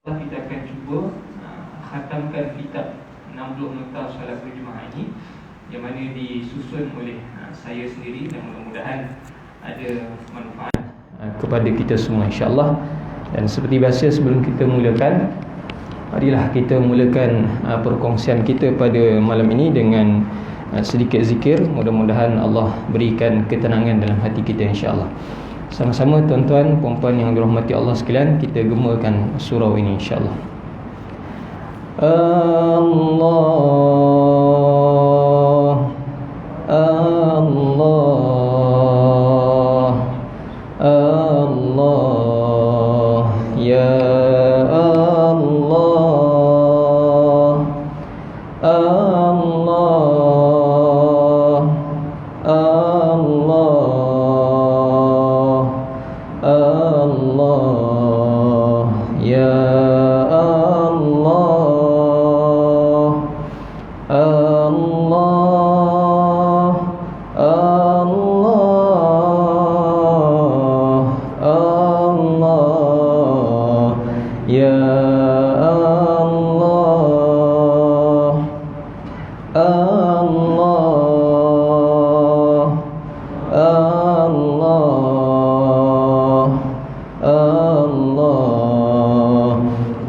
kita akan cuba khatamkan kitab 60 nota solat berjemaah ini, yang mana disusun oleh saya sendiri, dan mudah-mudahan ada manfaat kepada kita semua insya-Allah. Dan seperti biasa, sebelum kita mulakan, marilah kita mulakan perkongsian kita pada malam ini dengan sedikit zikir. Mudah-mudahan Allah berikan ketenangan dalam hati kita insya-Allah. Sama-sama tuan-tuan, puan-puan yang dirahmati Allah sekalian, kita gemakan surau ini insya-Allah. Allah, Allah, Allah, ya Allah, Allah, Allah, Allah, ya Allah, Allah, Allah, Allah, ya Allah, Allah, Allah, Allah,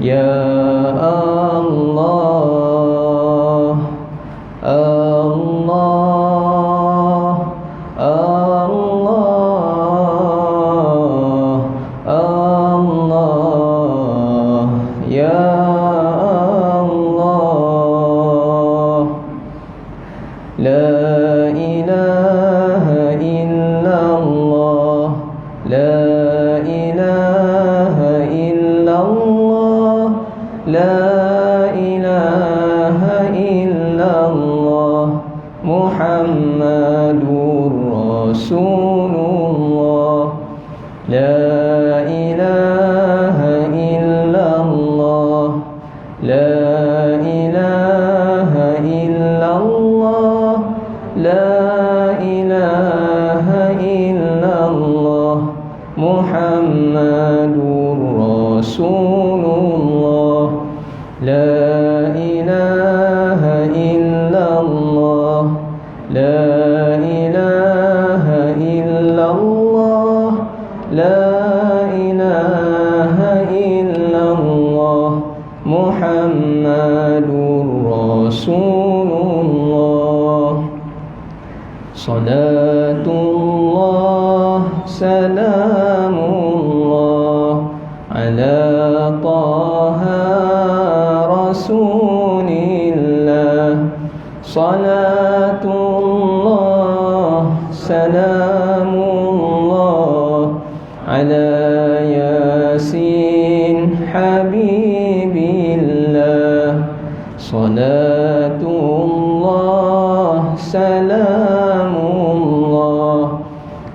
ya Allah, Allah, Allah, Allah, ya Allah. La ilaha illallah, la ilaha illallah, la ilaha illallah, Muhammadur Rasulullah. La ilaha illallah, la ilaha illallah, la ilaha illallah, Muhammadur Rasulullah. La ilaha illallah, la ilaha illallah, la ilaha illallah, Muhammadur Rasulullah. Salatullah, salamullah ala taha rasulillah. Salatullah, salamullah ala yasin habibillah. Salatullah, salamullah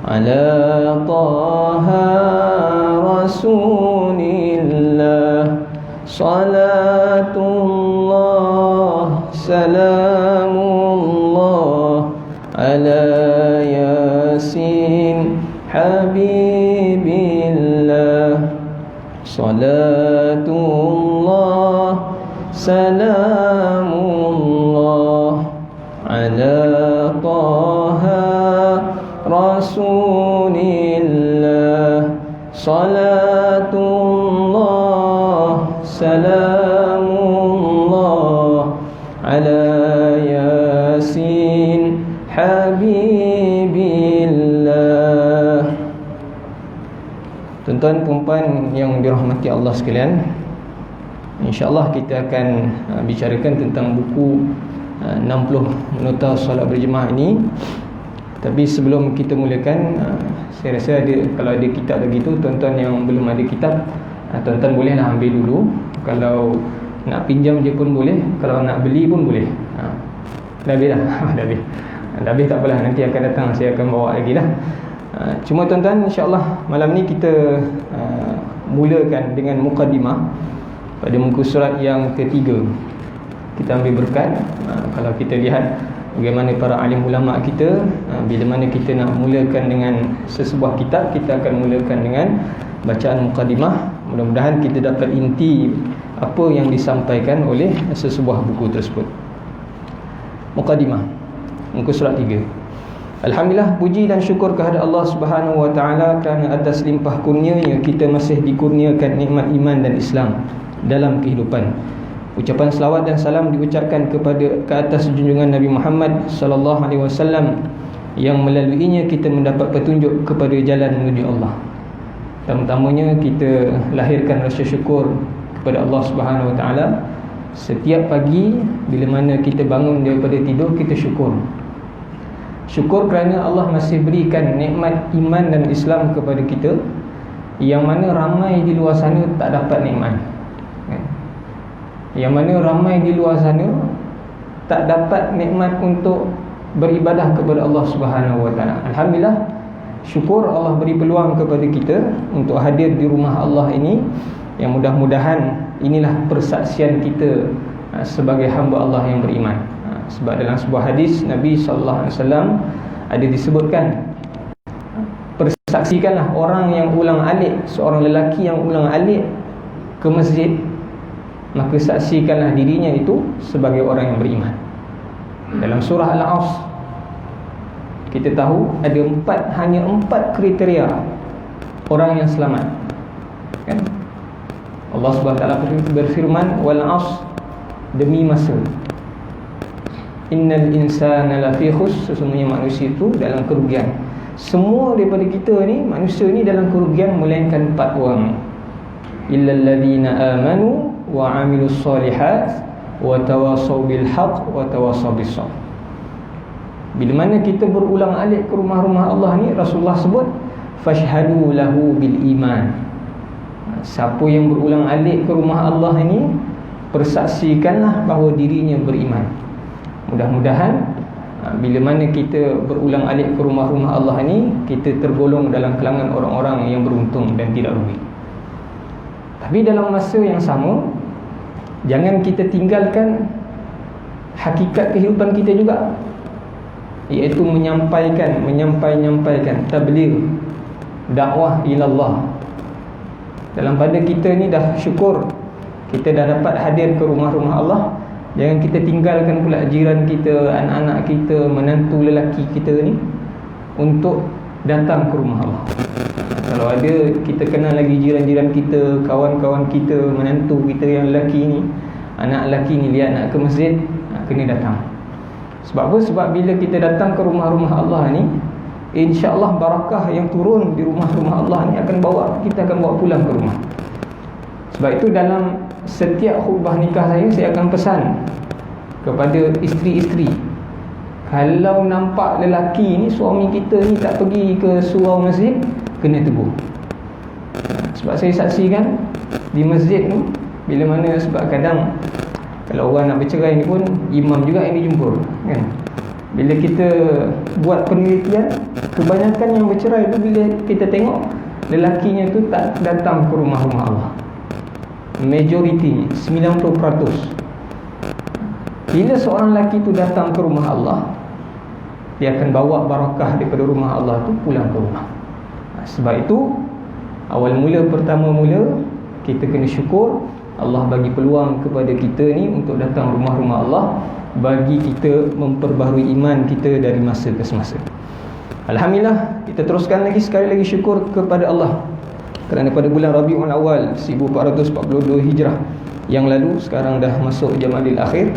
ala taha rasulillah. Salatullah, salamullah ala yasin habibillah. Salatullah, salamullah ala taha rasulillah. Salatullah, salamullah ala yasin habibillah. Tuan-tuan, puan-puan yang dirahmati Allah sekalian, InsyaAllah kita akan bicarakan tentang buku 60 nota solat berjemaah ini. Tapi sebelum kita mulakan, saya rasa kalau ada kitab lagi tu, tuan-tuan yang belum ada kitab, tuan-tuan bolehlah ambil dulu. Kalau nak pinjam je pun boleh, kalau nak beli pun boleh. Dah habis dah? Dah habis. Dah habis tak apalah, nanti akan datang saya akan bawa lagi lah. Cuma tuan-tuan, insyaAllah malam ni kita mulakan dengan muqaddimah pada muka surat yang ketiga. Kita ambil berkat. Kalau kita lihat bagaimana para alim ulama kita, bila mana kita nak mulakan dengan sesebuah kitab, kita akan mulakan dengan bacaan muqaddimah. Mudah-mudahan kita dapat inti apa yang disampaikan oleh sesebuah buku tersebut. Muqaddimah, muka surat 3. Alhamdulillah, puji dan syukur kehadrat Allah Subhanahu wa taala kerana atas limpah kurnia-Nya kita masih dikurniakan nikmat iman dan Islam dalam kehidupan. Ucapan selawat dan salam diucapkan ke atas junjungan Nabi Muhammad sallallahu alaihi wasallam yang melaluinya kita mendapat petunjuk kepada jalan menuju Allah. Pertama-tamanya kita lahirkan rasa syukur kepada Allah Subhanahu wa taala. Setiap pagi bila mana kita bangun daripada tidur, kita syukur. Syukur kerana Allah masih berikan nikmat iman dan Islam kepada kita, yang mana ramai di luar sana tak dapat nikmat. Yang mana ramai di luar sana tak dapat nikmat untuk beribadah kepada Allah Subhanahu wa taala. Alhamdulillah, syukur Allah beri peluang kepada kita untuk hadir di rumah Allah ini, yang mudah-mudahan inilah persaksian kita sebagai hamba Allah yang beriman. Sebab dalam sebuah hadis Nabi sallallahu alaihi wasallam ada disebutkan, persaksikanlah orang yang ulang-alik, seorang lelaki yang ulang-alik ke masjid, maka saksikanlah dirinya itu sebagai orang yang beriman. Dalam surah Al-Asr kita tahu ada hanya empat kriteria orang yang selamat, kan? Allah Subhanahu wa taala berfirman, wal 'asr, demi masa. Innal insana lafi khusr, sesungguhnya manusia itu dalam kerugian. Semua daripada kita ni, manusia ni dalam kerugian melainkan 4 orang. Illal ladzina amanu wa 'amilus solihat wa tawasaw bil haqq wa tawasaw bis sabr. Bila mana kita berulang-alik ke rumah-rumah Allah ni, Rasulullah sebut fashhadu lahu bil iman. Siapa yang berulang-alik ke rumah Allah ini, persaksikanlah bahawa dirinya beriman. Mudah-mudahan bila mana kita berulang-alik ke rumah-rumah Allah ini, kita tergolong dalam kalangan orang-orang yang beruntung dan tidak rugi. Tapi dalam masa yang sama, jangan kita tinggalkan hakikat kehidupan kita juga, iaitu menyampaikan tabligh, dakwah ilallah. Dalam pada kita ni dah syukur kita dah dapat hadir ke rumah-rumah Allah, jangan kita tinggalkan pula jiran kita, anak-anak kita, menantu lelaki kita ni untuk datang ke rumah Allah. Kalau ada kita kenal lagi jiran-jiran kita, kawan-kawan kita, menantu kita yang lelaki ni, anak lelaki ni lihat nak ke masjid, kena datang. Sebab apa? Sebab bila kita datang ke rumah-rumah Allah ni, insya-Allah barakah yang turun di rumah-rumah Allah ni kita akan bawa pulang ke rumah. Sebab itu dalam setiap khutbah nikah saya akan pesan kepada isteri-isteri, kalau nampak lelaki ni, suami kita ni tak pergi ke surau masjid, kena tegur. Sebab saya saksikan di masjid tu, bila mana, sebab kadang kalau orang nak bercerai ni pun imam juga yang dijemput, kan? Bila kita buat penelitian, kebanyakan yang bercerai tu bila kita tengok lelakinya tu tak datang ke rumah-rumah Allah. Majoriti 90%. Bila seorang lelaki tu datang ke rumah Allah, dia akan bawa barakah daripada rumah Allah tu pulang ke rumah. Sebab itu awal mula, pertama mula, kita kena syukur Allah bagi peluang kepada kita ni untuk datang rumah-rumah Allah, bagi kita memperbaharui iman kita dari masa ke semasa. Alhamdulillah, kita teruskan lagi sekali lagi syukur kepada Allah kerana pada bulan Rabiul Awal 1442 Hijrah yang lalu, sekarang dah masuk Jamadil Akhir,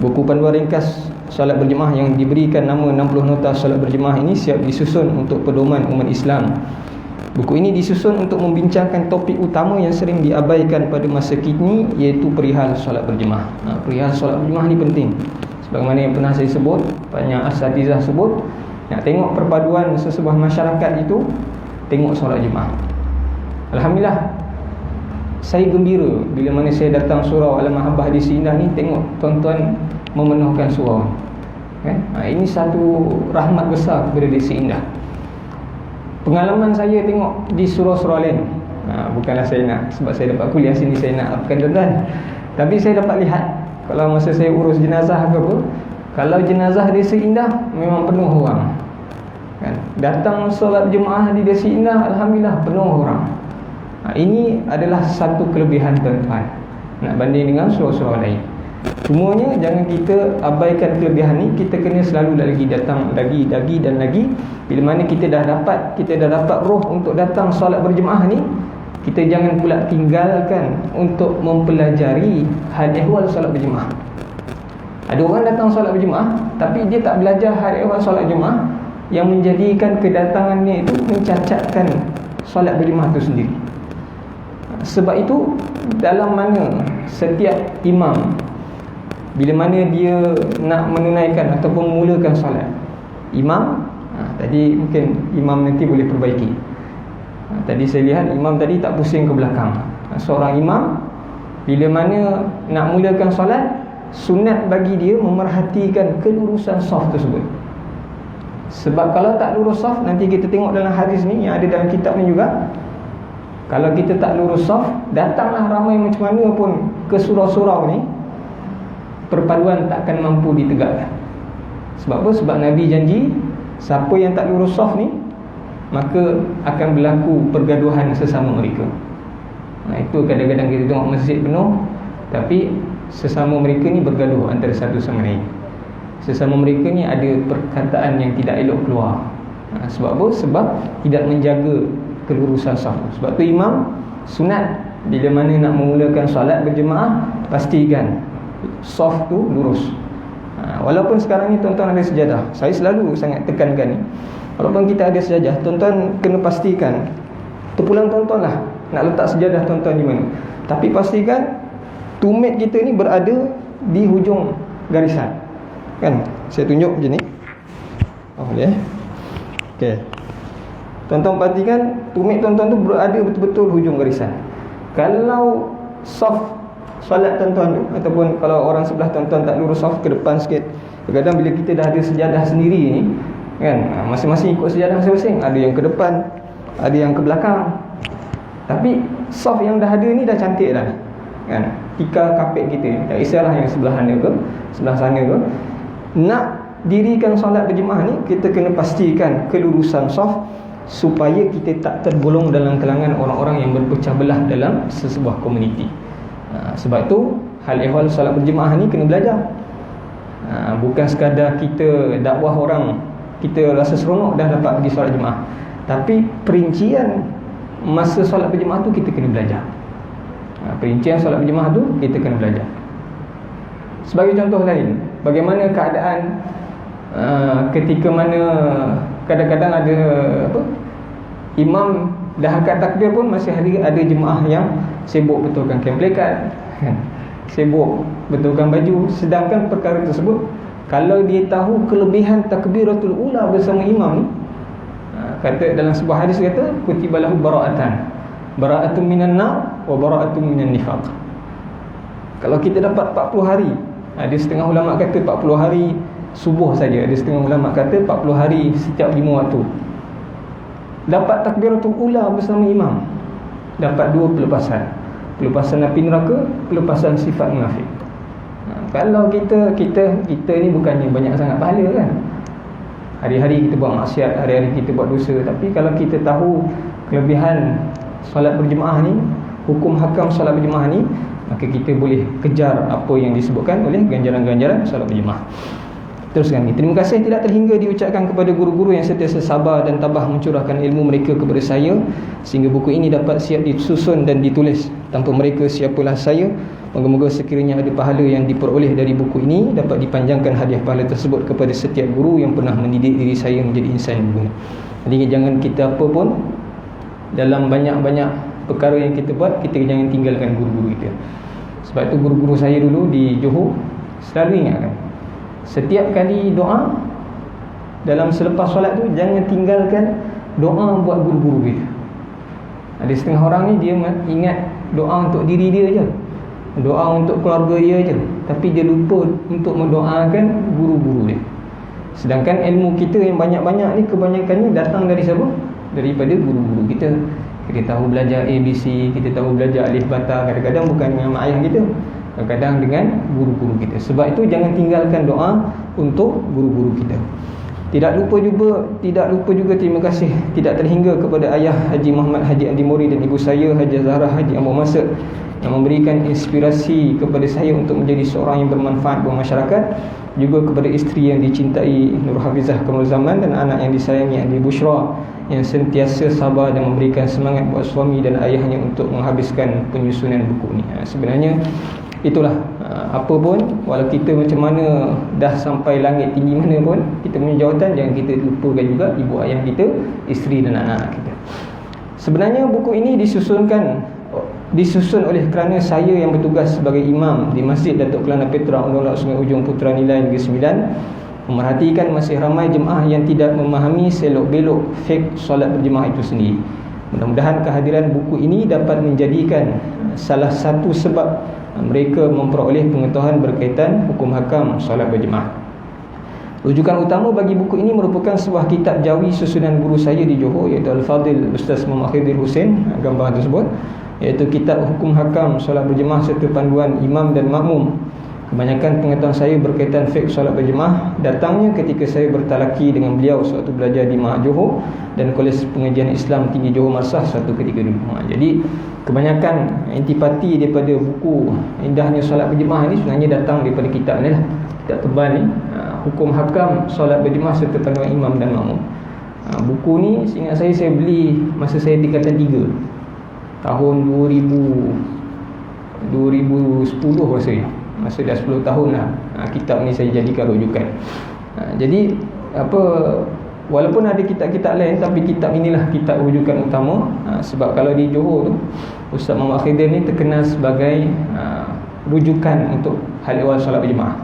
buku panduan ringkas solat berjemaah yang diberikan nama 60 nota solat berjemaah ini siap disusun untuk pedoman umat Islam. Buku ini disusun untuk membincangkan topik utama yang sering diabaikan pada masa kini, iaitu perihal solat berjemaah. Perihal solat berjemaah ni penting. Sebagaimana yang pernah saya sebut, banyak asatizah sebut, nak tengok perpaduan sesebuah masyarakat itu, tengok solat jemaah. Alhamdulillah, saya gembira bila mana saya datang surau Al-Mahabbah di Sindah ni, tengok tuan-tuan memenuhkan surau, kan? Ini satu rahmat besar kepada Desa Indah. Pengalaman saya tengok di surau-surau lain, bukanlah saya nak, sebab saya dapat kuliah sini saya nak apkan tuan-tuan, tapi saya dapat lihat kalau masa saya urus jenazah ke apa, kalau jenazah Desa Indah memang penuh orang, kan? Datang solat jemaah di Desa Indah, alhamdulillah penuh orang. Ini adalah satu kelebihan tuan-tuan nak banding dengan surau-surau lain. Cumanya jangan kita abaikan kelebihan ni. Kita kena selalu lagi datang lagi dan lagi. Bila mana kita dah dapat roh untuk datang solat berjemaah ni, kita jangan pula tinggalkan untuk mempelajari hal ehwal solat berjemaah. Ada orang datang solat berjemaah tapi dia tak belajar hal ehwal solat jemaah, yang menjadikan kedatangannya itu mencacatkan solat berjemaah itu sendiri. Sebab itu dalam mana setiap imam bila mana dia nak menunaikan ataupun memulakan solat, imam tadi mungkin imam nanti boleh perbaiki. Tadi saya lihat imam tadi tak pusing ke belakang. Seorang imam bila mana nak mulakan solat, sunat bagi dia memerhatikan kelurusan saf tersebut. Sebab kalau tak lurus saf, nanti kita tengok dalam hadis ni yang ada dalam kitab ni juga, kalau kita tak lurus saf, datanglah ramai macam mana pun ke surau-surau ni, perpaduan takkan mampu ditegakkan. Sebab apa? Sebab Nabi janji siapa yang tak lurus saf ni, maka akan berlaku pergaduhan sesama mereka. Itu kadang-kadang kita tengok masjid penuh, tapi sesama mereka ni bergaduh antara satu sama lain. Sesama mereka ni ada perkataan yang tidak elok keluar. Sebab apa? Sebab tidak menjaga kelurusan saf. Sebab tu imam sunat bila mana nak memulakan solat berjemaah, pastikan saf tu lurus. Walaupun sekarang ni tuan-tuan ada sejadah, saya selalu sangat tekankan ni, walaupun kita ada sejadah, tuan-tuan kena pastikan terpulang tuan-tuan lah nak letak sejadah tuan-tuan di mana, tapi pastikan tumit kita ni berada di hujung garisan. Kan? Saya tunjuk macam ni. Boleh. Okey. Tuan-tuan pastikan tumit tuan-tuan tu berada betul-betul hujung garisan. Kalau saf solat tuan-tuan tu, ataupun kalau orang sebelah tuan-tuan tak lurus saf ke depan sikit, kadang-kadang bila kita dah ada sejadah sendiri ni, kan, masing-masing ikut sejadah masing-masing. Ada yang ke depan, ada yang ke belakang. Tapi saf yang dah ada ni dah cantik dah, kan? Tikar kapet kita, tak kisahlah yang sebelah sana ke, sebelah sana ke. Nak dirikan solat berjemaah ni, kita kena pastikan kelurusan saf supaya kita tak tergolong dalam kalangan orang-orang yang berpecah belah dalam sesebuah komuniti. Sebab tu hal ehwal solat berjemaah ni kena belajar. Bukan sekadar kita dakwah orang, kita rasa seronok dah dapat pergi solat jemaah, tapi perincian masa solat berjemaah tu kita kena belajar. Perincian solat berjemaah tu kita kena belajar. Sebagai contoh lain, bagaimana keadaan ketika mana kadang-kadang ada imam dah akad takbir pun masih ada jemaah yang sibuk betulkan kain pelekat, sibuk betulkan baju. Sedangkan perkara tersebut, kalau dia tahu kelebihan takbiratul ula bersama imam ni, kata dalam sebuah hadis kata kutibalahu bara'atun minan nar wa bara'atun minan nifaq. Kalau kita dapat 40 hari, ada setengah ulama kata 40 hari subuh saja, ada setengah ulama kata 40 hari setiap 5 waktu, dapat takbiratul ula bersama imam, dapat 2 pelepasan api neraka, pelepasan sifat munafik. Kalau kita ni bukannya banyak sangat pahala, kan, hari-hari kita buat maksiat, hari-hari kita buat dosa, tapi kalau kita tahu kelebihan solat berjemaah ni, hukum hakam solat berjemaah ni, maka kita boleh kejar apa yang disebutkan oleh ganjaran-ganjaran solat berjemaah. Teruskan ni. Terima kasih tidak terhingga diucapkan kepada guru-guru yang sentiasa sabar dan tabah mencurahkan ilmu mereka kepada saya, sehingga buku ini dapat siap disusun dan ditulis. Tanpa mereka siapalah saya. Moga-moga sekiranya ada pahala yang diperoleh dari buku ini, dapat dipanjangkan hadiah pahala tersebut kepada setiap guru yang pernah mendidik diri saya menjadi insan yang berguna. Jadi jangan kita apa pun dalam banyak-banyak perkara yang kita buat, kita jangan tinggalkan guru-guru kita. Sebab itu guru-guru saya dulu di Johor selalu ingatkan, setiap kali doa dalam selepas solat tu, jangan tinggalkan doa buat guru-guru kita. Ada setengah orang ni dia ingat doa untuk diri dia je, doa untuk keluarga dia je, tapi dia lupa untuk mendoakan guru-guru dia. Sedangkan ilmu kita yang banyak-banyak ni kebanyakannya datang dari siapa? Daripada guru-guru kita. Kita tahu belajar ABC, kita tahu belajar alif bata, kadang-kadang bukan dengan mak ayah kita, kadang-kadang dengan guru-guru kita. Sebab itu jangan tinggalkan doa untuk guru-guru kita. Tidak lupa juga terima kasih tidak terhingga kepada ayah Haji Muhammad Haji Andi Mori dan ibu saya Haji Zahra Haji Abu Masud yang memberikan inspirasi kepada saya untuk menjadi seorang yang bermanfaat buat masyarakat, juga kepada isteri yang dicintai Nur Hafizah Kamal Zaman dan anak yang disayangi Andi Bushra yang sentiasa sabar dan memberikan semangat buat suami dan ayahnya untuk menghabiskan penyusunan buku ni. Sebenarnya itulah, apa pun, walau kita macam mana dah sampai langit tinggi mana pun, kita punya jawatan jangan kita lupakan juga ibu ayah kita, isteri dan anak-anak kita. Sebenarnya buku ini disusun oleh kerana saya yang bertugas sebagai imam di Masjid Datuk Kelana Petra, Undang-Undang Sungai Ujung Putra Nilai Negeri Sembilan, memerhatikan masih ramai jemaah yang tidak memahami selok-belok fik solat berjemaah itu sendiri. Mudah-mudahan kehadiran buku ini dapat menjadikan salah satu sebab mereka memperoleh pengetahuan berkaitan hukum hakam solat berjemaah. Rujukan utama bagi buku ini merupakan sebuah kitab jawi susunan guru saya di Johor, iaitu Al-Fadil Ustaz Muhammad Khidir Hussein, gambar tersebut, iaitu kitab hukum hakam solat berjemaah serta panduan imam dan makmum. Kebanyakan pengetahuan saya berkaitan fiqh solat berjemaah datangnya ketika saya bertalaki dengan beliau sewaktu belajar di Mahat Johor dan Kolej Pengajian Islam Tinggi Johor Marsah suatu ketika dulu. Jadi kebanyakan intipati daripada buku Indahnya Solat Berjemaah ni sebenarnya datang daripada kitab ni lah, kitab tebal ni, hukum hakam solat berjemaah serta panduan imam dan makmum. Buku ni seingat saya beli masa saya tingkatan 3 tahun 2010 rasanya. Masa dah 10 tahun lah kitab ni saya jadikan rujukan. Jadi walaupun ada kitab-kitab lain, tapi kitab inilah kitab rujukan utama. Sebab kalau di Johor tu, Ustaz Muhammad Khidir ni terkenal sebagai rujukan untuk hal ehwal solat berjemaah.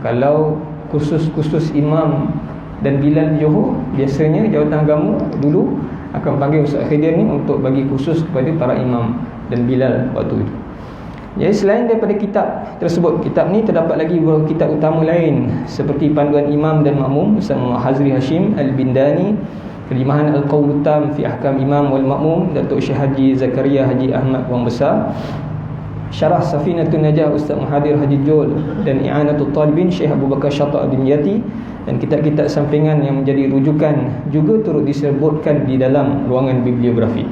Kalau kursus imam dan bilal di Johor, biasanya jawatan agama dulu akan panggil Ustaz Khidir ni untuk bagi kursus kepada para imam dan bilal waktu itu. Jadi selain daripada kitab tersebut, kitab ni terdapat lagi beberapa kitab utama lain seperti panduan imam dan makmum Ustaz Muhammad Hazri Hashim Al-Bindani, terjemahan Al-Qawl Tam fi Ahkam Imam wal Makmum Datuk Syekh Haji Zakaria Haji Ahmad Wang Besar, Syarah Safinatun Najah Ustaz Muhadir Haji Jol, dan I'anatul Talibin Syekh Abu Bakar Syata' Ad-Dimyati, dan kitab-kitab sampingan yang menjadi rujukan juga turut disebutkan di dalam ruangan bibliografi.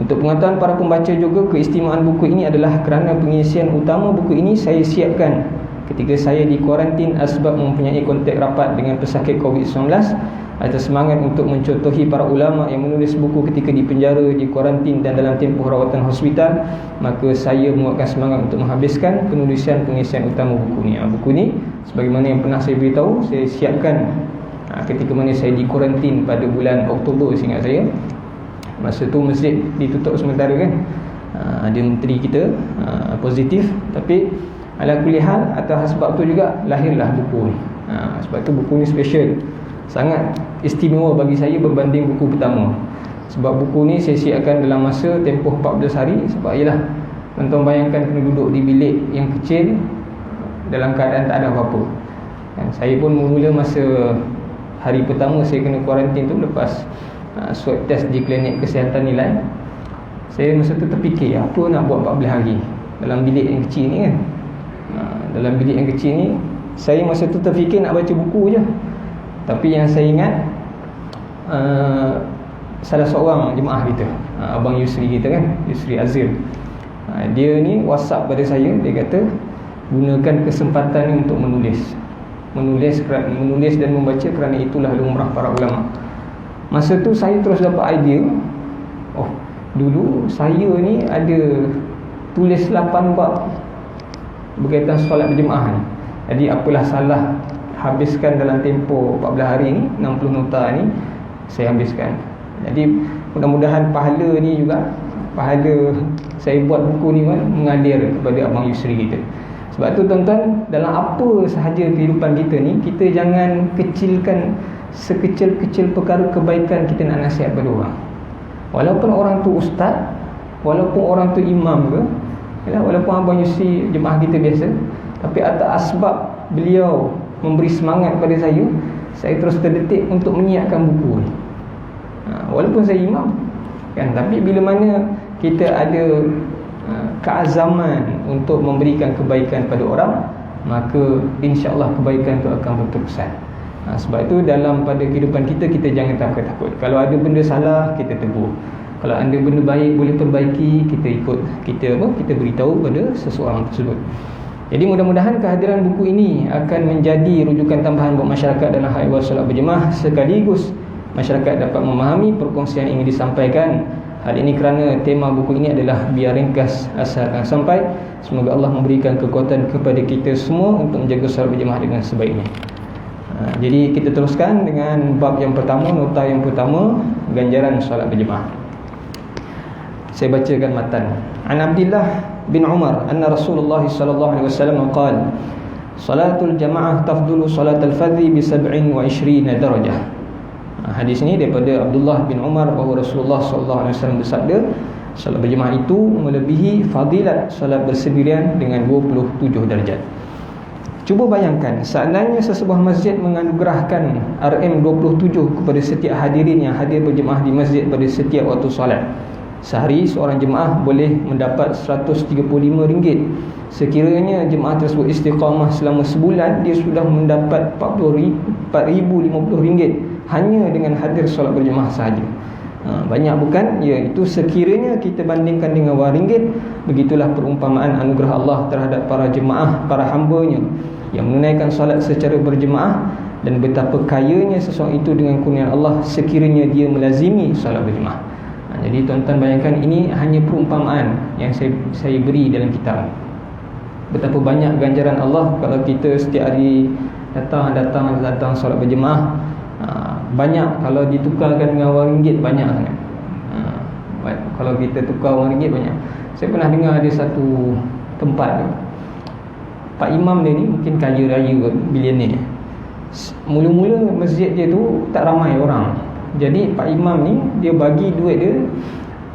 Untuk pengetahuan para pembaca juga, keistimewaan buku ini adalah kerana pengisian utama buku ini saya siapkan ketika saya di kuarantin asbab mempunyai kontak rapat dengan pesakit COVID-19. Atas semangat untuk mencontohi para ulama yang menulis buku ketika di penjara, di kuarantin dan dalam tempoh rawatan hospital, maka saya menguatkan semangat untuk menghabiskan penulisan pengisian utama buku ni. Buku ni sebagaimana yang pernah saya beritahu, saya siapkan ketika mana saya di kuarantin pada bulan Oktober seingat saya. Masa tu masjid ditutup sementara kan, ada menteri kita positif, tapi ala kulli hal atas sebab tu juga lahirlah buku ni. Sebab tu buku ni special, sangat istimewa bagi saya berbanding buku pertama. Sebab buku ni saya siapkan dalam masa tempoh 14 hari. Sebab ialah, tuan-tuan bayangkan kena duduk di bilik yang kecil dalam keadaan tak ada apa-apa. Dan saya pun mula masa hari pertama saya kena kuarantin tu, lepas swab test di klinik kesihatan nilai, saya masa tu terfikir apa nak buat 14 hari dalam bilik yang kecil ni kan. Dalam bilik yang kecil ni, saya masa tu terfikir nak baca buku je. Tapi yang saya ingat, salah seorang jemaah kita, Abang Yusri kita kan, Yusri Azir, dia ni WhatsApp pada saya. Dia kata gunakan kesempatan ni untuk menulis dan membaca, kerana itulah lumrah para ulama. Masa tu saya terus dapat idea, dulu saya ni ada tulis 8 bab berkaitan solat berjemaah ni. Jadi apalah salah habiskan dalam tempoh 14 hari ni, 60 nota ni saya habiskan. Jadi mudah-mudahan pahala ni juga, pahala saya buat buku ni mengalir kepada Abang Yusri kita. Sebab tu tuan-tuan, dalam apa sahaja kehidupan kita ni, kita jangan kecilkan sekecil-kecil perkara kebaikan kita nak nasihat pada orang. Walaupun orang tu ustaz, walaupun orang tu imam ke, walaupun Abang Yusri jemaah kita biasa, tapi atas asbab beliau memberi semangat pada saya terus terdetik untuk menyiapkan buku ni. Walaupun saya imam kan, tapi bila mana kita ada keazaman untuk memberikan kebaikan pada orang, maka insya-Allah kebaikan itu akan berterusan. Sebab itu dalam pada kehidupan kita, kita jangan takut. Kalau ada benda salah, kita tegur. Kalau ada benda baik boleh perbaiki, kita ikut, kita beritahu pada seseorang tersebut. Jadi mudah-mudahan kehadiran buku ini akan menjadi rujukan tambahan buat masyarakat dalam hal solat berjemaah, sekaligus masyarakat dapat memahami perkongsian yang ingin disampaikan. Hal ini kerana tema buku ini adalah biar ringkas asalkan sampai. Semoga Allah memberikan kekuatan kepada kita semua untuk menjaga solat berjemaah dengan sebaiknya. Jadi kita teruskan dengan bab yang pertama, nota yang pertama, ganjaran solat berjemaah. Saya bacakan matan. An Abdullah bin Umar anna Rasulullah sallallahu alaihi wasallam qala salatul jamaah tafdulu salatal fardhi bi 27 darajah. Hadis ini daripada Abdullah bin Umar bahawa Rasulullah sallallahu alaihi wasallam bersabda, solat berjemaah itu melebihi fadilat solat bersendirian dengan 27 darjat. Cuba bayangkan, seandainya sesebuah masjid menganugerahkan RM27 kepada setiap hadirin yang hadir berjemaah di masjid pada setiap waktu solat. Sehari seorang jemaah boleh mendapat RM135. Sekiranya jemaah tersebut istiqamah selama sebulan, dia sudah mendapat RM4,050 hanya dengan hadir solat berjemaah sahaja. Banyak bukan? Ya, itu sekiranya kita bandingkan dengan RM1. Begitulah perumpamaan anugerah Allah terhadap para jemaah, para hamba-Nya yang menunaikan solat secara berjemaah, dan betapa kayanya seseorang itu dengan kurniaan Allah sekiranya dia melazimi solat berjemaah. Jadi tuan-tuan bayangkan, ini hanya perumpamaan yang saya beri dalam kitab. Betapa banyak ganjaran Allah kalau kita setiap hari datang solat berjemaah. Banyak kalau ditukarkan dengan RM1 banyak sangat. Kalau kita tukar RM1 banyak. Saya pernah dengar ada satu tempat, Pak Imam dia ni mungkin kaya raya kot, bilioner. Mula-mula masjid dia tu tak ramai orang. Jadi Pak Imam ni dia bagi duit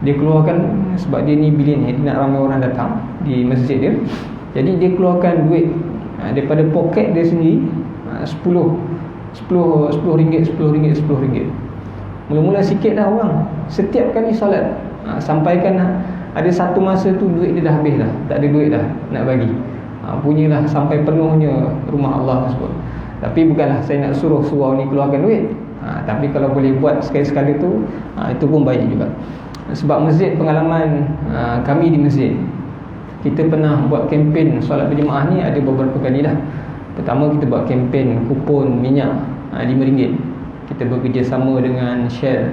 dia keluarkan, sebab dia ni bilioner, dia nak ramai orang datang di masjid dia. Jadi dia keluarkan duit daripada poket dia sendiri, RM10. Mula-mula sikit dah orang. Setiap kali solat, sampaikan ada satu masa tu duit dia dah habis dah, tak ada duit dah nak bagi. Punyalah sampai penuhnya rumah Allah tersebut. Tapi bukanlah saya nak suruh surau ni keluarkan duit. Tapi kalau boleh buat sekali-sekala tu, itu pun baik juga. Sebab masjid, pengalaman kami di masjid, kita pernah buat kempen solat berjemaah ni ada beberapa kali lah. Pertama kita buat kempen kupon minyak RM5. Kita bekerjasama dengan Shell,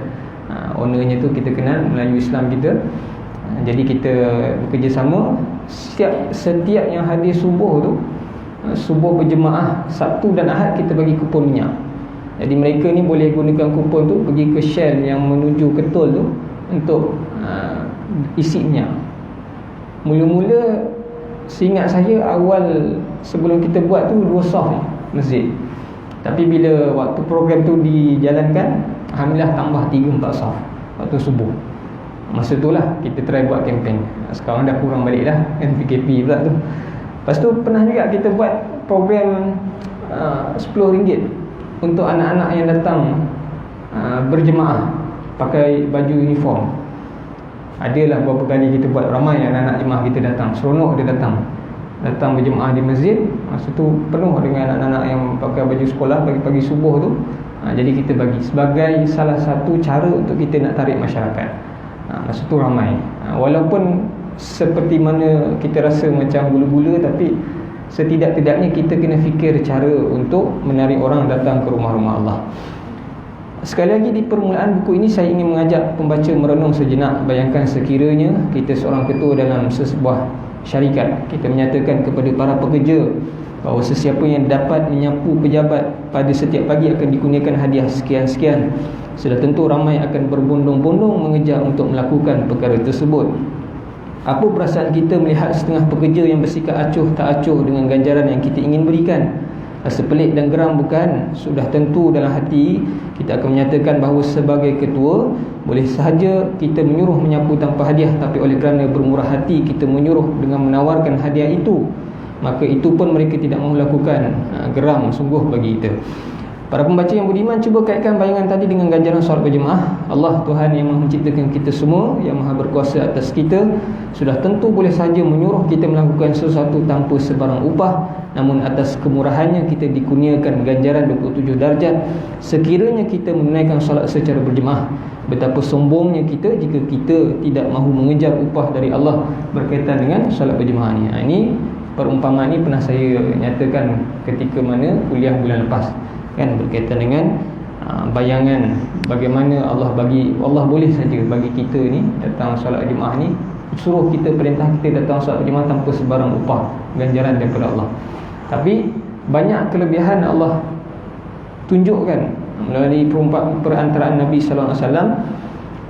ownernya tu kita kenal, Melayu Islam kita. Jadi kita bekerjasama. Setiap yang hadir subuh tu, subuh berjemaah Sabtu dan Ahad, kita bagi kupon minyak. Jadi mereka ni boleh gunakan kupon tu pergi ke Shell yang menuju Ketol tu untuk isi minyak. Mula-mula seingat saya, awal sebelum kita buat tu 2 saf masjid. Tapi bila waktu program tu dijalankan, alhamdulillah tambah 3-4 saf waktu subuh. Masa tu lah kita try buat kempen. Sekarang dah kurang balik dah, kan, PKP pula tu. Lepas tu pernah juga kita buat program RM10 untuk anak-anak yang datang berjemaah pakai baju uniform. Adalah beberapa kali kita buat, ramai anak-anak jemaah kita datang, seronok dia datang berjemaah di masjid. Masa tu penuh dengan anak-anak yang pakai baju sekolah pagi-pagi subuh tu. Jadi kita bagi sebagai salah satu cara untuk kita nak tarik masyarakat. Masa tu ramai. Walaupun seperti mana kita rasa macam gula-gula, tapi setidak-tidaknya kita kena fikir cara untuk menarik orang datang ke rumah-rumah Allah. Sekali lagi, di permulaan buku ini saya ingin mengajak pembaca merenung sejenak. Bayangkan sekiranya kita seorang ketua dalam sesebuah syarikat, kita menyatakan kepada para pekerja bahawa sesiapa yang dapat menyapu pejabat pada setiap pagi akan dikurniakan hadiah sekian-sekian. Sudah tentu ramai akan berbondong-bondong mengejar untuk melakukan perkara tersebut. Apa perasaan kita melihat setengah pekerja yang bersikap acuh tak acuh dengan ganjaran yang kita ingin berikan? Rasa pelik dan geram bukan? Sudah tentu dalam hati kita akan menyatakan bahawa sebagai ketua boleh sahaja kita menyuruh menyapu tanpa hadiah, tapi oleh kerana bermurah hati kita menyuruh dengan menawarkan hadiah itu, maka itu pun mereka tidak mahu lakukan. Geram sungguh bagi kita. Para pembaca yang beriman, cuba kaitkan bayangan tadi dengan ganjaran solat berjemaah. Allah Tuhan yang Maha menciptakan kita semua, yang Maha berkuasa atas kita, sudah tentu boleh saja menyuruh kita melakukan sesuatu tanpa sebarang upah. Namun atas kemurahannya kita dikurniakan ganjaran 27 darjat sekiranya kita menunaikan solat secara berjemaah. Betapa sombongnya kita jika kita tidak mahu mengejar upah dari Allah berkaitan dengan solat berjemaah ni. Ini perumpamaan ni pernah saya nyatakan ketika mana kuliah bulan lepas, kan, berkaitan dengan bayangan bagaimana Allah boleh saja bagi kita ni datang solat jemaah ni, suruh kita, perintah kita datang solat jemaah tanpa sebarang upah ganjaran daripada Allah. Tapi banyak kelebihan Allah tunjukkan melalui perantaraan Nabi sallallahu alaihi wasallam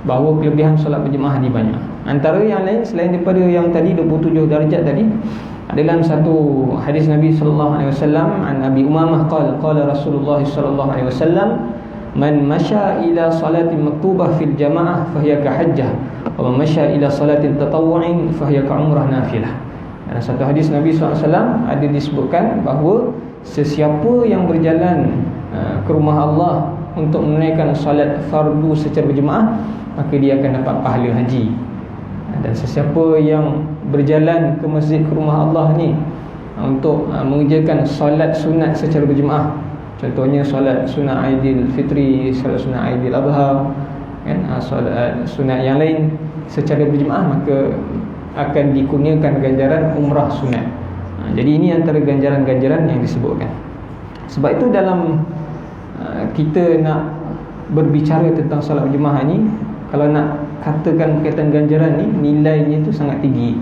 bahawa kelebihan solat berjemaah ni banyak. Antara yang lain selain daripada yang tadi 27 darjat tadi, dalam satu hadis Nabi sallallahu alaihi wasallam, an Abi Umamah qala Rasulullah sallallahu alaihi wasallam, man masya ila salatin maktubah fil jamaah fahiya ka hajjah wa man masya ila salatin tatawwu'in fahiya ka umrah nafilah. Dalam satu hadis Nabi sallallahu alaihi wasallam ada disebutkan bahawa sesiapa yang berjalan ke rumah Allah untuk menunaikan solat fardu secara berjemaah, maka dia akan dapat pahala haji. Dan sesiapa yang berjalan ke masjid, ke rumah Allah ni untuk mengerjakan solat sunat secara berjemaah, contohnya solat sunat Aidil Fitri, solat sunat Aidil Adha, kan, solat sunat yang lain secara berjemaah, maka akan dikurniakan ganjaran umrah sunat. Jadi ini antara ganjaran-ganjaran yang disebutkan. Sebab itu dalam kita nak berbicara tentang solat berjemaah ni, kalau nak katakan berkaitan ganjaran ni, nilainya itu sangat tinggi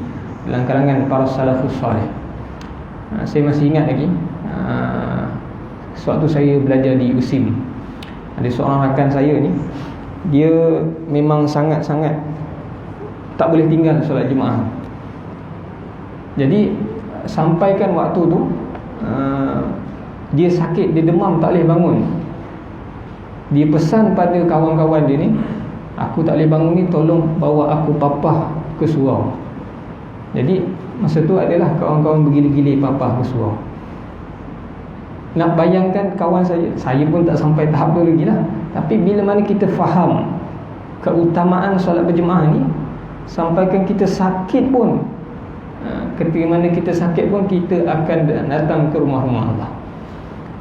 dalam kalangan para salafus salih. Saya masih ingat lagi sewaktu saya belajar di USIM, ada seorang rakan saya ni, dia memang sangat-sangat tak boleh tinggal solat jemaah. Jadi sampaikan waktu tu dia sakit, dia demam, tak boleh bangun. Dia pesan pada kawan-kawan dia ni, aku tak boleh bangun ni, tolong bawa aku papah ke surau. Jadi masa tu adalah kawan-kawan bergila-gila papah ke surau. Nak bayangkan kawan saya pun tak sampai tahap tu lagi lah. Tapi bila mana kita faham keutamaan solat berjemaah ni, sampaikan kita sakit pun, ketika mana kita sakit pun, kita akan datang ke rumah-rumah Allah.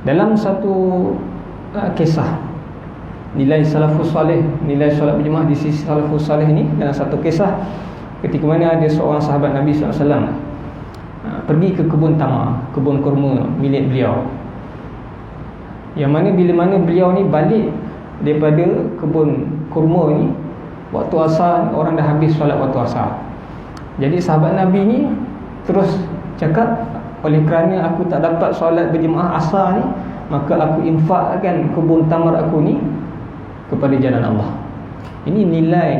Dalam satu kisah nilai salafus salih, nilai solat berjemaah di sisi salafus salih ni, dalam satu kisah ketika mana ada seorang sahabat Nabi SAW pergi ke kebun tamar, kebun kurma milik beliau, yang mana bila mana beliau ni balik daripada kebun kurma ni waktu asar, orang dah habis solat waktu asar. Jadi sahabat Nabi ni terus cakap, oleh kerana aku tak dapat solat berjemaah asar ni, maka aku infakkan kebun tamar aku ni kepada jalan Allah. Ini nilai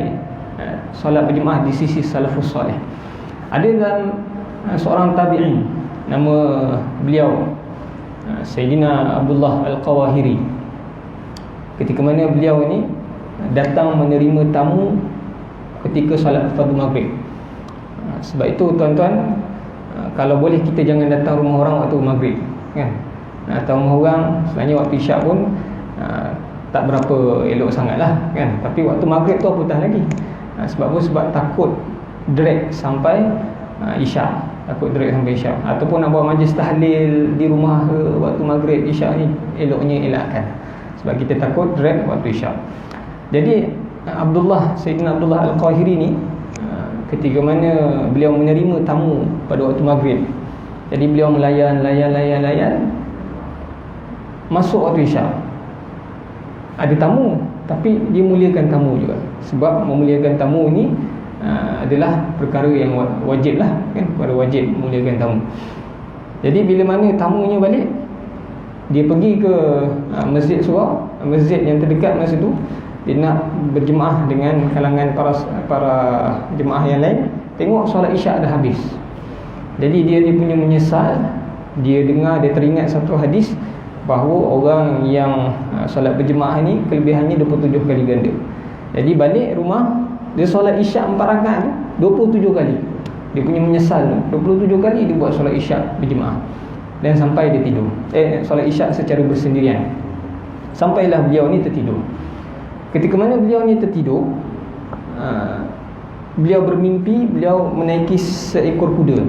solat berjemaah di sisi salafus salih. Ada dalam seorang tabi'in, nama beliau Sayyidina Abdullah Al-Qawahiri, ketika mana beliau ni datang menerima tamu ketika solat fardu maghrib. Sebab itu tuan-tuan, kalau boleh kita jangan datang rumah orang waktu maghrib, kan. Datang rumah orang sebenarnya waktu isyak pun tak berapa elok sangat lah, kan. Tapi waktu maghrib tu apatah lagi. Sebab apa? Sebab takut drag sampai isyak, takut drag sampai isyak. Ataupun nak buat majlis tahlil di rumah ke waktu maghrib, isyak ni eloknya elakkan, sebab kita takut drag waktu isyak. Jadi Sayyidina Abdullah Al-Qahiri ni, ketika mana beliau menerima tamu pada waktu maghrib, jadi beliau melayan masuk waktu isyak. Ada tamu, tapi dia muliakan tamu juga. Sebab memuliakan tamu ni adalah perkara yang wajib lah, kan, perkara wajib memuliakan tamu. Jadi bila mana tamunya balik, dia pergi ke masjid surau, masjid yang terdekat masa tu. Dia nak berjemaah dengan kalangan para jemaah yang lain. Tengok solat isyak dah habis. Jadi dia punya menyesal. Dia dengar, dia teringat satu hadis bahawa orang yang solat berjemaah ni kelebihannya 27 kali ganda. Jadi balik rumah, dia solat isyak 4 rakaat 27 kali. Dia punya menyesal, 27 kali dia buat solat isyak berjemaah. Dan sampai dia tidur, solat isyak secara bersendirian. Sampailah beliau ni tertidur. Ketika mana beliau ni tertidur, beliau bermimpi beliau menaiki seekor kuda,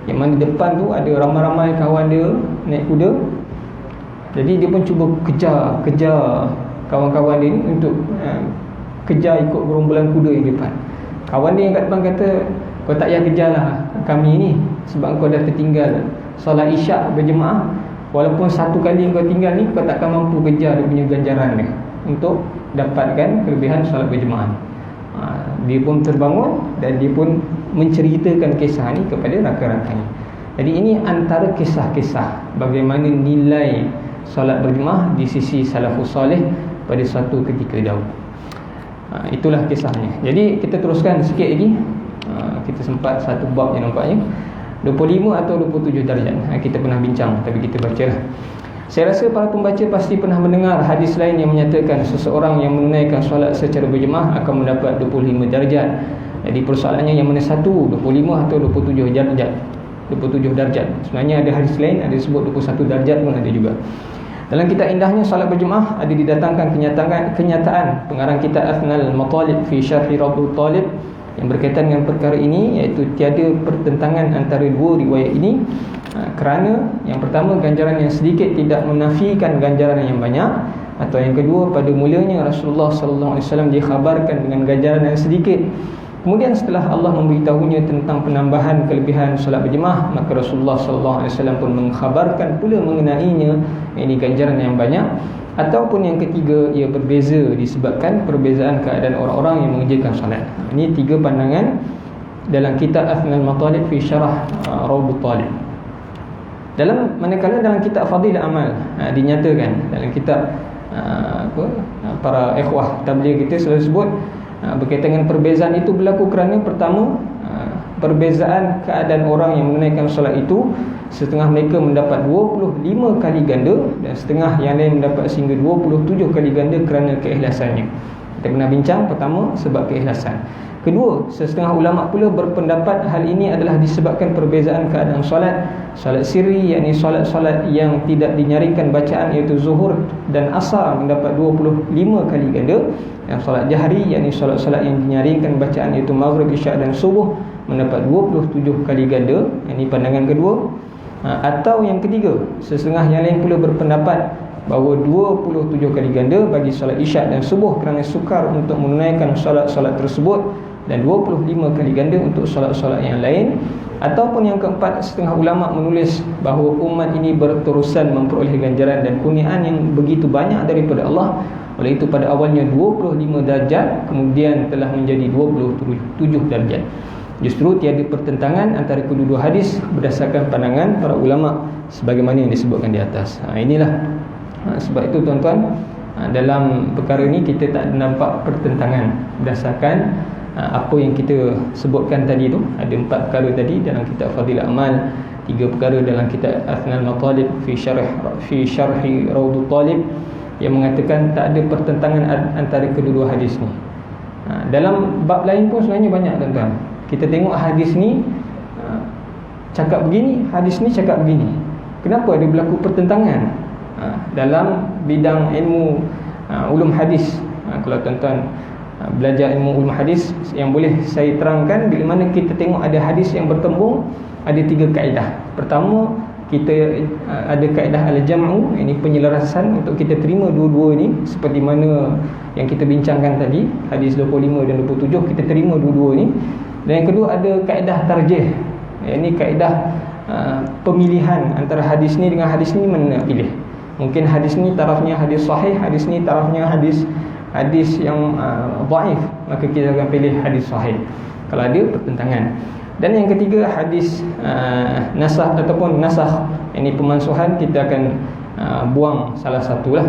yang mana depan tu ada ramai-ramai kawan dia naik kuda. Jadi dia pun cuba kejar kawan-kawan dia ni untuk kejar ikut gerombolan kuda yang depan. Kawan dia yang kat depan kata, kau tak payah kejarlah kami ni, sebab kau dah tertinggal solat isyak berjemaah. Walaupun satu kali kau tinggal ni, kau takkan mampu kejar dia punya ganjaran dia untuk dapatkan kelebihan solat berjemaah ni. Dia pun terbangun dan dia pun menceritakan kisah ni kepada rakan-rakannya. Jadi ini antara kisah-kisah bagaimana nilai solat berjemaah di sisi salafus soleh pada suatu ketika dahulu. Itulah kisahnya. Jadi kita teruskan sikit lagi. Kita sempat satu bab yang nampaknya 25 atau 27 darjat. Kita pernah bincang, tapi kita bacalah. Saya rasa para pembaca pasti pernah mendengar hadis lain yang menyatakan seseorang yang menunaikan solat secara berjemaah akan mendapat 25 darjat. Jadi persoalannya yang mana satu, 25 atau 27 darjat? 27 darjat. Sebenarnya ada hadis lain ada sebut 21 darjat pun ada juga. Dalam kitab indahnya solat berjemaah ada didatangkan kenyataan pengarang kitab Athnal Matalib fi Syarhi Rawdut Talib yang berkaitan dengan perkara ini, iaitu tiada pertentangan antara dua riwayat ini. Kerana yang pertama, ganjaran yang sedikit tidak menafikan ganjaran yang banyak, atau yang kedua, pada mulanya Rasulullah sallallahu alaihi wasallam dikhabarkan dengan ganjaran yang sedikit. Kemudian setelah Allah memberitahunya tentang penambahan kelebihan solat berjemaah, maka Rasulullah sallallahu alaihi wasallam pun mengkhabarkan pula mengenainya, ini ganjaran yang banyak. Ataupun yang ketiga, ia berbeza disebabkan perbezaan keadaan orang-orang yang mengerjakan solat. Ini tiga pandangan dalam kitab Athnal Matalib fi Syarah Rawdut Talib. Manakala dalam kitab Fadil Amal dinyatakan, dalam kitab para ikhwah tabligh kita selalu sebut, berkaitan dengan perbezaan itu berlaku kerana pertama, perbezaan keadaan orang yang menunaikan solat itu, setengah mereka mendapat 25 kali ganda dan setengah yang lain mendapat sehingga 27 kali ganda kerana keikhlasannya. Kita pernah bincang, pertama sebab keikhlasan. Kedua, setengah ulama pula berpendapat hal ini adalah disebabkan perbezaan keadaan solat. Solat sirri, yakni solat-solat yang tidak dinyaringkan bacaan, iaitu zuhur dan asar, mendapat 25 kali ganda. Dan solat jahri, yakni solat-solat yang dinyaringkan bacaan, iaitu maghrib, isyak dan subuh, mendapat 27 kali ganda. Ini pandangan kedua. Atau yang ketiga, setengah yang lain pula berpendapat bahawa 27 kali ganda bagi solat isyak dan subuh kerana sukar untuk menunaikan solat-solat tersebut, dan 25 kali ganda untuk solat-solat yang lain. Ataupun yang keempat, setengah ulama menulis bahawa umat ini berterusan memperoleh ganjaran dan kurniaan yang begitu banyak daripada Allah. Oleh itu pada awalnya 25 darjat, kemudian telah menjadi 27 darjat. Justru tiada pertentangan antara kedua-dua hadis berdasarkan pandangan para ulama sebagaimana yang disebutkan di atas. Inilah sebab itu tuan-tuan, dalam perkara ini kita tak nampak pertentangan berdasarkan apa yang kita sebutkan tadi tu. Ada 4 perkara tadi dalam kitab Fadil Amal, 3 perkara dalam kitab Athnal Matalib fi Syarhi Rawdut Talib yang mengatakan tak ada pertentangan antara kedua-dua hadis ni. Dalam bab lain pun sebenarnya banyak tuan-tuan. Kita tengok hadis ni cakap begini, hadis ni cakap begini. Kenapa ada berlaku pertentangan dalam bidang ilmu ulum hadis? Kalau tuan-tuan belajar ilmu ulum hadis, yang boleh saya terangkan, bila mana kita tengok ada hadis yang bertembung, ada 3 kaedah. Pertama, kita ada kaedah al-jam'u, ini penyelarasan untuk kita terima dua-dua ni, seperti mana yang kita bincangkan tadi, hadis 25 dan 27, kita terima dua-dua ni. Dan yang kedua ada kaedah tarjih, ini kaedah pemilihan antara hadis ni dengan hadis ni, mana nak pilih. Mungkin hadis ni tarafnya hadis sahih, hadis ni tarafnya hadis yang dhaif, maka kita akan pilih hadis sahih kalau ada pertentangan. Dan yang ketiga, hadis nasakh ataupun nasakh, ini pemansuhan, kita akan buang salah satu lah,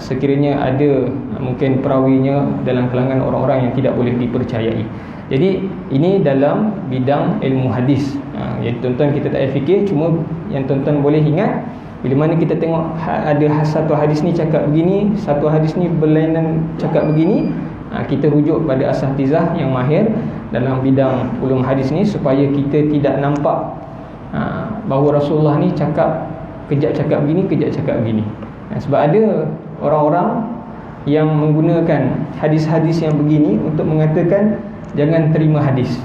sekiranya ada mungkin perawinya dalam kalangan orang-orang yang tidak boleh dipercayai. Jadi ini dalam bidang ilmu hadis. Jadi tuan-tuan kita tak payah fikir, cuma yang tuan-tuan boleh ingat, bila mana kita tengok ada satu hadis ni cakap begini, satu hadis ni berlainan cakap begini, kita rujuk pada asatizah yang mahir dalam bidang ulum hadis ni, supaya kita tidak nampak bahawa Rasulullah ni cakap kejap cakap begini, kejap cakap begini. Sebab ada orang-orang yang menggunakan hadis-hadis yang begini untuk mengatakan jangan terima hadis.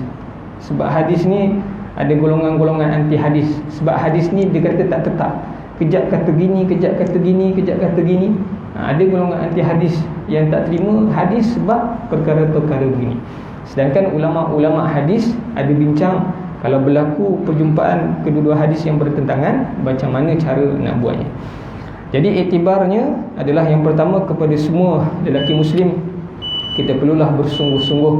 Sebab hadis ni ada golongan-golongan anti hadis. Sebab hadis ni dia kata tak tetap, kejap kata gini, kejap kata gini, kejap kata gini. Ada golongan anti hadis yang tak terima hadis sebab perkara-perkara begini. Sedangkan ulama-ulama hadis ada bincang kalau berlaku perjumpaan kedua-dua hadis yang bertentangan, macam mana cara nak buatnya. Jadi iktibarnya adalah yang pertama, kepada semua lelaki muslim, kita perlulah bersungguh-sungguh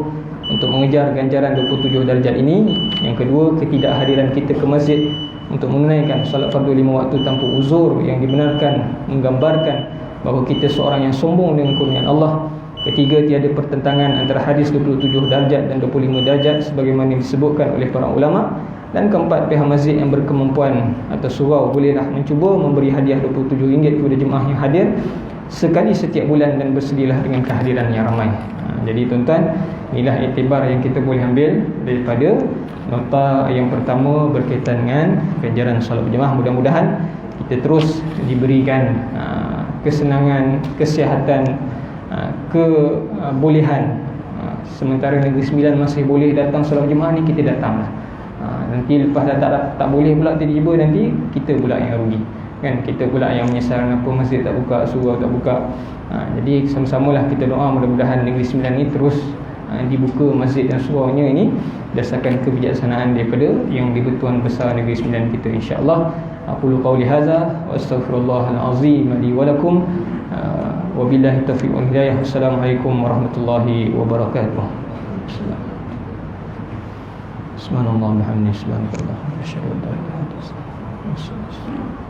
untuk mengejar ganjaran 27 darjat ini. Yang kedua, ketidakhadiran kita ke masjid untuk menunaikan solat fardu 5 waktu tanpa uzur yang dibenarkan menggambarkan bahawa kita seorang yang sombong dengan kurniaan Allah. Ketiga, tiada pertentangan antara hadis 27 darjat dan 25 darjat sebagaimana disebutkan oleh para ulama. Dan keempat, pihak masjid yang berkemampuan atau surau bolehlah mencuba memberi hadiah RM27 kepada jemaah yang hadir sekali setiap bulan, dan bersedialah dengan kehadiran yang ramai. Jadi tuan-tuan, inilah iktibar yang kita boleh ambil daripada nota yang pertama berkaitan dengan ganjaran solat berjemaah. Mudah-mudahan kita terus diberikan kesenangan, kesihatan, kebolehan. Sementara Negeri Sembilan masih boleh datang solat berjemaah ni, kita datanglah. Nanti lepas dah tak boleh pula tiba-tiba, nanti kita pula yang rugi, kan? Kita pula yang menyesal kenapa masjid tak buka, surau tak buka. Jadi sama-samalah kita doa mudah-mudahan Negeri Sembilan ni terus dibuka masjid dan suraunya ini berdasarkan kebijaksanaan daripada Yang di-Pertuan Besar Negeri Sembilan kita, insya-Allah. Aqulu qawli hadza wa astaghfirullahal azim li wa lakum. Wabillahi taufiq wal hidayah. Assalamualaikum warahmatullahi wabarakatuh. Subhanallah, alhamdulillah, subhanallah, asyhadu an la ilaha illallah.